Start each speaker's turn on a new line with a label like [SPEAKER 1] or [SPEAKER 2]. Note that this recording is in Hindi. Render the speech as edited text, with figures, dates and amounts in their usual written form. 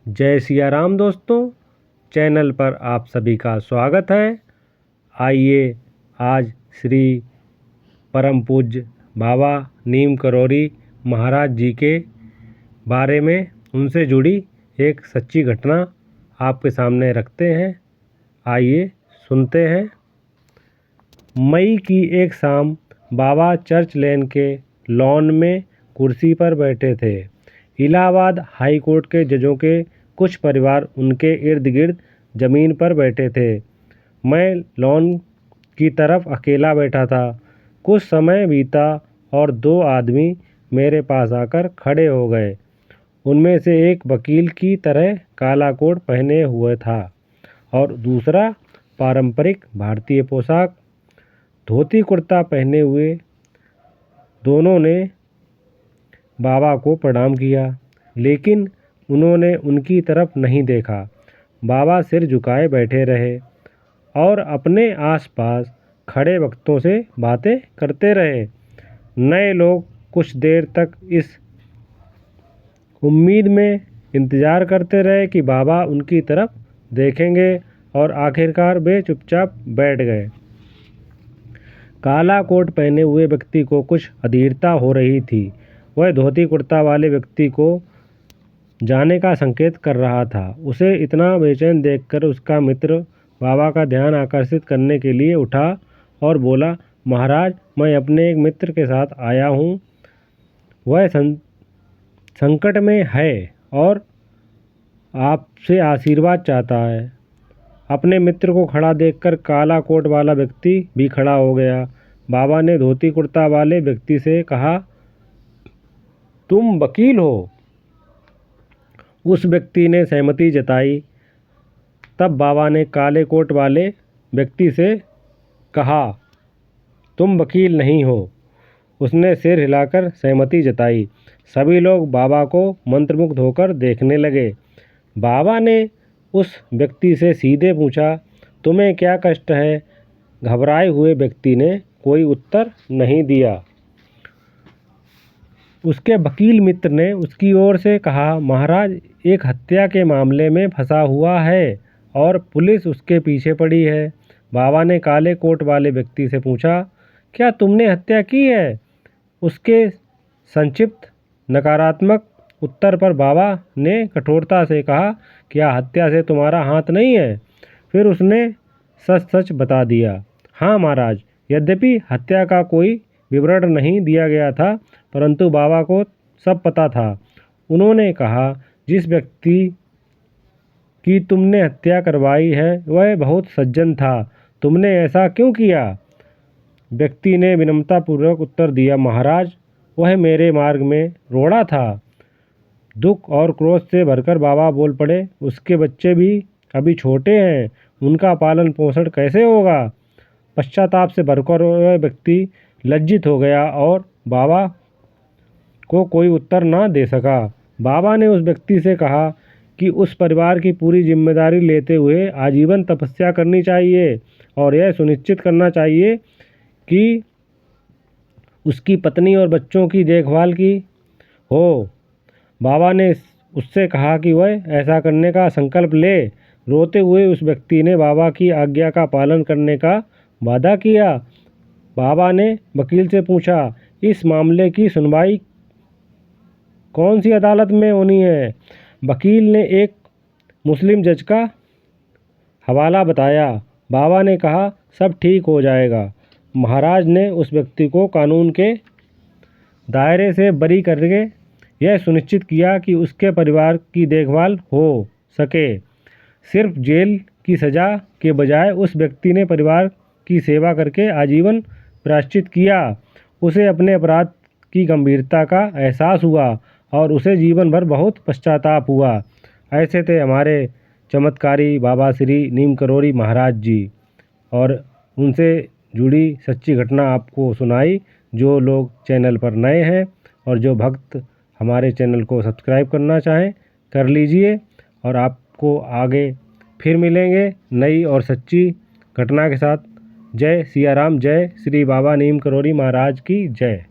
[SPEAKER 1] जय सिया राम दोस्तों, चैनल पर आप सभी का स्वागत है। आइए आज श्री परम पूज्य बाबा नीम करौरी महाराज जी के बारे में उनसे जुड़ी एक सच्ची घटना आपके सामने रखते हैं। आइए सुनते हैं। मई की एक शाम बाबा चर्च लेन के लॉन में कुर्सी पर बैठे थे। इलाहाबाद हाई कोर्ट के जजों के कुछ परिवार उनके इर्द गिर्द जमीन पर बैठे थे। मैं लॉन की तरफ अकेला बैठा था। कुछ समय बीता और दो आदमी मेरे पास आकर खड़े हो गए। उनमें से एक वकील की तरह काला कोट पहने हुए था और दूसरा पारंपरिक भारतीय पोशाक धोती कुर्ता पहने हुए। दोनों ने बाबा को प्रणाम किया, लेकिन उन्होंने उनकी तरफ नहीं देखा। बाबा सिर झुकाए बैठे रहे और अपने आसपास खड़े भक्तों से बातें करते रहे। नए लोग कुछ देर तक इस उम्मीद में इंतज़ार करते रहे कि बाबा उनकी तरफ देखेंगे और आखिरकार वे चुपचाप बैठ गए। काला कोट पहने हुए व्यक्ति को कुछ अधीरता हो रही थी। वह धोती कुर्ता वाले व्यक्ति को जाने का संकेत कर रहा था। उसे इतना बेचैन देखकर उसका मित्र बाबा का ध्यान आकर्षित करने के लिए उठा और बोला, महाराज, मैं अपने एक मित्र के साथ आया हूँ। वह संकट में है और आपसे आशीर्वाद चाहता है। अपने मित्र को खड़ा देखकर काला कोट वाला व्यक्ति भी खड़ा हो गया। बाबा ने धोती कुर्ता वाले व्यक्ति से कहा, तुम वकील हो? उस व्यक्ति ने सहमति जताई। तब बाबा ने काले कोट वाले व्यक्ति से कहा, तुम वकील नहीं हो? उसने सिर हिलाकर सहमति जताई। सभी लोग बाबा को मंत्रमुग्ध होकर देखने लगे। बाबा ने उस व्यक्ति से सीधे पूछा, तुम्हें क्या कष्ट है? घबराए हुए व्यक्ति ने कोई उत्तर नहीं दिया। उसके वकील मित्र ने उसकी ओर से कहा, महाराज, एक हत्या के मामले में फंसा हुआ है और पुलिस उसके पीछे पड़ी है। बाबा ने काले कोट वाले व्यक्ति से पूछा, क्या तुमने हत्या की है? उसके संक्षिप्त नकारात्मक उत्तर पर बाबा ने कठोरता से कहा, क्या हत्या से तुम्हारा हाथ नहीं है? फिर उसने सच सच बता दिया। हाँ महाराज, यद्यपि हत्या का कोई विवरण नहीं दिया गया था, परंतु बाबा को सब पता था। उन्होंने कहा, जिस व्यक्ति की तुमने हत्या करवाई है वह बहुत सज्जन था। तुमने ऐसा क्यों किया? व्यक्ति ने विनम्रतापूर्वक उत्तर दिया, महाराज, वह मेरे मार्ग में रोड़ा था। दुख और क्रोध से भरकर बाबा बोल पड़े, उसके बच्चे भी अभी छोटे हैं, उनका पालन पोषण कैसे होगा? पश्चाताप से भरकर वह व्यक्ति लज्जित हो गया और बाबा को कोई उत्तर न दे सका। बाबा ने उस व्यक्ति से कहा कि उस परिवार की पूरी जिम्मेदारी लेते हुए आजीवन तपस्या करनी चाहिए और यह सुनिश्चित करना चाहिए कि उसकी पत्नी और बच्चों की देखभाल की हो। बाबा ने उससे कहा कि वह ऐसा करने का संकल्प ले। रोते हुए उस व्यक्ति ने बाबा की आज्ञा का पालन करने का वादा किया। बाबा ने वकील से पूछा, इस मामले की सुनवाई कौन सी अदालत में होनी है? वकील ने एक मुस्लिम जज का हवाला बताया। बाबा ने कहा, सब ठीक हो जाएगा। महाराज ने उस व्यक्ति को कानून के दायरे से बरी करके यह सुनिश्चित किया कि उसके परिवार की देखभाल हो सके। सिर्फ जेल की सज़ा के बजाय उस व्यक्ति ने परिवार की सेवा करके आजीवन प्रायश्चित किया। उसे अपने अपराध की गंभीरता का एहसास हुआ और उसे जीवन भर बहुत पश्चाताप हुआ। ऐसे थे हमारे चमत्कारी बाबा श्री नीम करौरी महाराज जी, और उनसे जुड़ी सच्ची घटना आपको सुनाई। जो लोग चैनल पर नए हैं और जो भक्त हमारे चैनल को सब्सक्राइब करना चाहें कर लीजिए, और आपको आगे फिर मिलेंगे नई और सच्ची घटना के साथ। जय सिया राम, जय श्री बाबा नीम करौरी महाराज की जय।